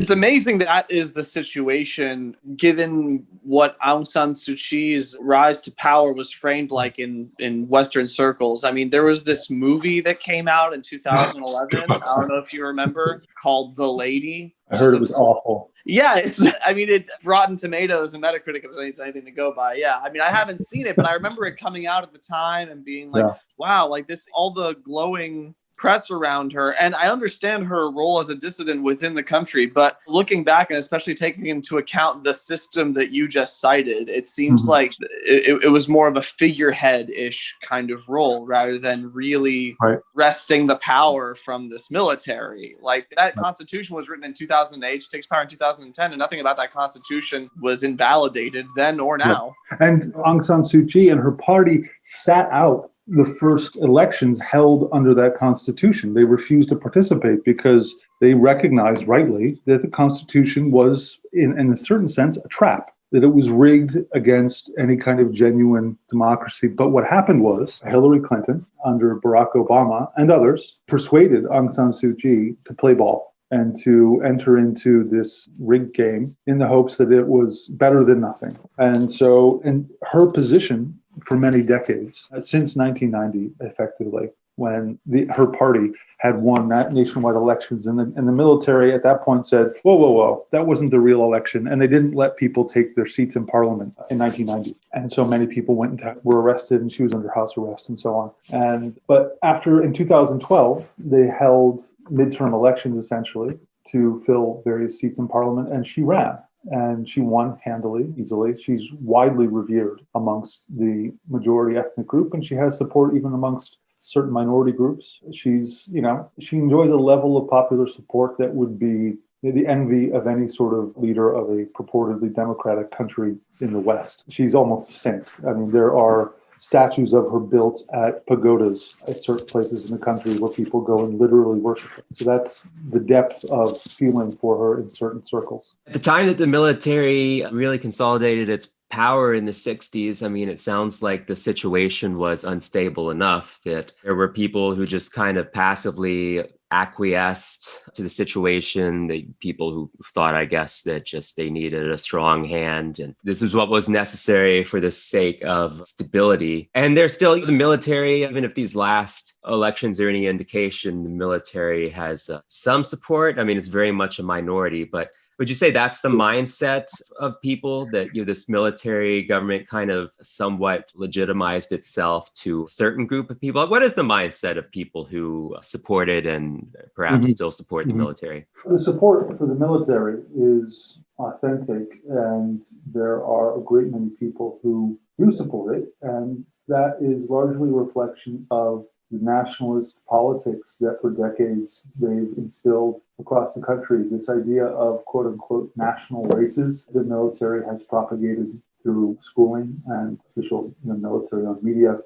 It's amazing that is the situation, given what Aung San Suu Kyi's rise to power was framed like in Western circles. I mean, there was this movie that came out in 2011. I don't know if you remember, called The Lady. I heard it was awful. Yeah, it's Rotten Tomatoes and Metacritic, if it's anything to go by. Yeah, I mean, I haven't seen it, but I remember it coming out at the time and being like, wow, like this, all the glowing press around her. And I understand her role as a dissident within the country, but looking back and especially taking into account the system that you just cited, it seems like it was more of a figurehead-ish kind of role rather than really wresting the power from this military. Like that constitution was written in 2008, takes power in 2010, and nothing about that constitution was invalidated then or now. And Aung San Suu Kyi and her party sat out the first elections held under that constitution. They refused to participate because they recognized rightly that the constitution was, in a certain sense, a trap, that it was rigged against any kind of genuine democracy. But what happened was Hillary Clinton, under Barack Obama and others, persuaded Aung San Suu Kyi to play ball and to enter into this rigged game in the hopes that it was better than nothing. And so in her position for many decades, since 1990, effectively, when her party had won that nationwide elections, and the military at that point said, whoa, that wasn't the real election, and they didn't let people take their seats in parliament in 1990. And so many people were arrested, and she was under house arrest and so on. But in 2012, they held midterm elections, essentially, to fill various seats in parliament, and she ran. And she won handily, easily. She's widely revered amongst the majority ethnic group, and she has support even amongst certain minority groups. She enjoys a level of popular support that would be the envy of any sort of leader of a purportedly democratic country in the West. She's almost a saint. I mean, there are statues of her built at pagodas at certain places in the country where people go and literally worship her. So that's the depth of feeling for her in certain circles. At the time that the military really consolidated its power in the 60s, I mean, it sounds like the situation was unstable enough that there were people who just kind of passively acquiesced to the situation, the people who thought, I guess, that just they needed a strong hand. And this is what was necessary for the sake of stability. And there's still the military, even if these last elections are any indication, the military has some support. I mean, it's very much a minority, but would you say that's the mindset of people, that this military government kind of somewhat legitimized itself to a certain group of people? What is the mindset of people who supported and perhaps still support the military? The support for the military is authentic, and there are a great many people who do support it, and that is largely a reflection of the nationalist politics that for decades they've instilled across the country. This idea of quote unquote national races the military has propagated through schooling and official military on media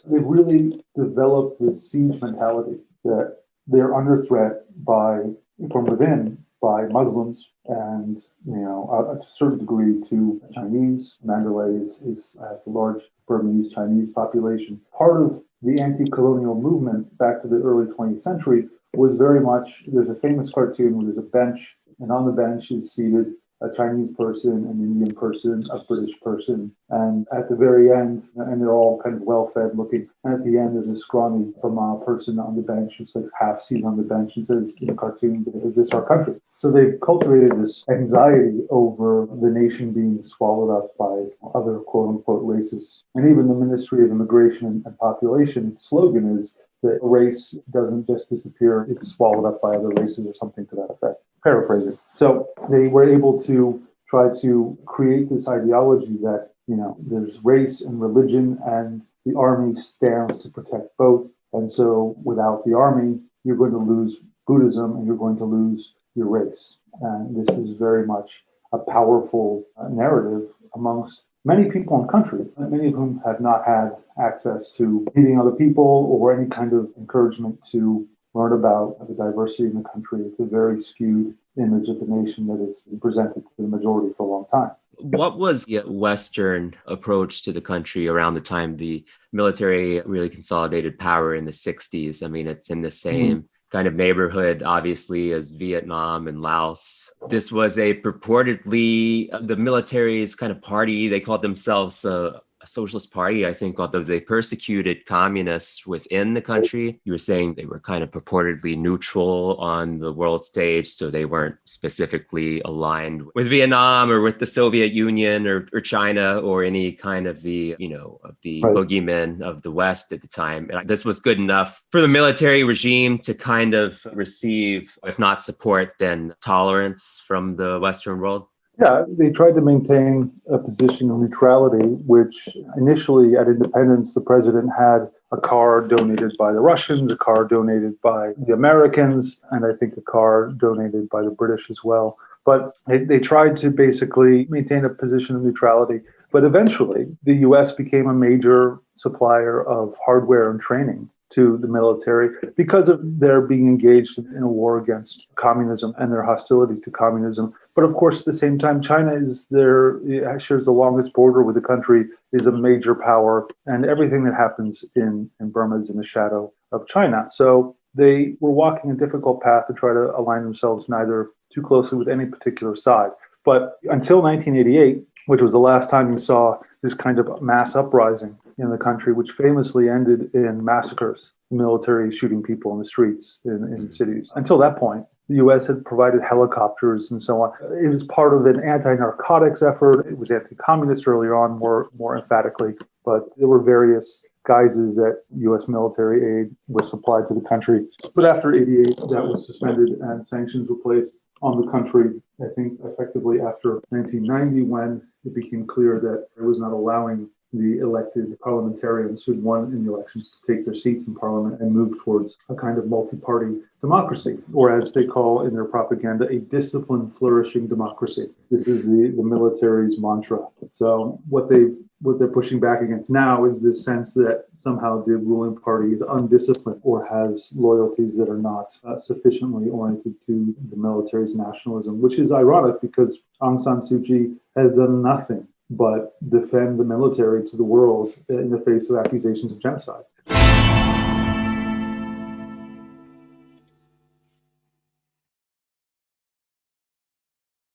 they've really developed this siege mentality that they're under threat from within by Muslims and a certain degree to Chinese. Mandalay has a large Burmese Chinese population. Part of the anti-colonial movement back to the early 20th century was very much, there's a famous cartoon where there's a bench, and on the bench is seated a Chinese person, an Indian person, a British person, and at the very end, and they're all kind of well-fed looking, and at the end there's a scrawny Burma person on the bench who's like half seated on the bench and says in the cartoon, "Is this our country?" So they've cultivated this anxiety over the nation being swallowed up by other quote-unquote races. And even the Ministry of Immigration and Population, its slogan is that race doesn't just disappear, it's swallowed up by other races or something to that effect. Paraphrasing. So they were able to try to create this ideology that, there's race and religion, and the army stands to protect both. And so without the army, you're going to lose Buddhism and you're going to lose your race. And this is very much a powerful narrative amongst many people in the country, many of whom have not had access to meeting other people or any kind of encouragement to learn about the diversity in the country. It's a very skewed image of the nation that is presented to the majority for a long time. What was the Western approach to the country around the time the military really consolidated power in the 60s? I mean, it's in the same kind of neighborhood, obviously, as Vietnam and Laos. This was a purportedly the military's kind of party. They called themselves a socialist party, I think, although they persecuted communists within the country. You were saying they were kind of purportedly neutral on the world stage, so they weren't specifically aligned with Vietnam or with the Soviet Union or China or any kind of the, of the boogeymen of the West at the time. And this was good enough for the military regime to kind of receive, if not support, then tolerance from the Western world. Yeah, they tried to maintain a position of neutrality, which initially at independence, the president had a car donated by the Russians, a car donated by the Americans, and I think a car donated by the British as well. But they tried to basically maintain a position of neutrality. But eventually, the U.S. became a major supplier of hardware and training to the military because of their being engaged in a war against communism and their hostility to communism. But of course, at the same time, China shares the longest border with the country, is a major power, and everything that happens in Burma is in the shadow of China. So they were walking a difficult path to try to align themselves neither too closely with any particular side. But until 1988, which was the last time you saw this kind of mass uprising in the country, which famously ended in massacres, military shooting people in the streets in cities. Until that point, the U.S. had provided helicopters and so on. It was part of an anti-narcotics effort. It was anti-communist earlier on, more emphatically. But there were various guises that U.S. military aid was supplied to the country. But after 88, that was suspended and sanctions were placed on the country, I think effectively after 1990, when it became clear that it was not allowing the elected parliamentarians who'd won in the elections to take their seats in parliament and move towards a kind of multi-party democracy, or as they call in their propaganda, a disciplined, flourishing democracy. This is the military's mantra. So what they're pushing back against now is this sense that somehow the ruling party is undisciplined or has loyalties that are not sufficiently oriented to the military's nationalism, which is ironic because Aung San Suu Kyi has done nothing but defend the military to the world in the face of accusations of genocide.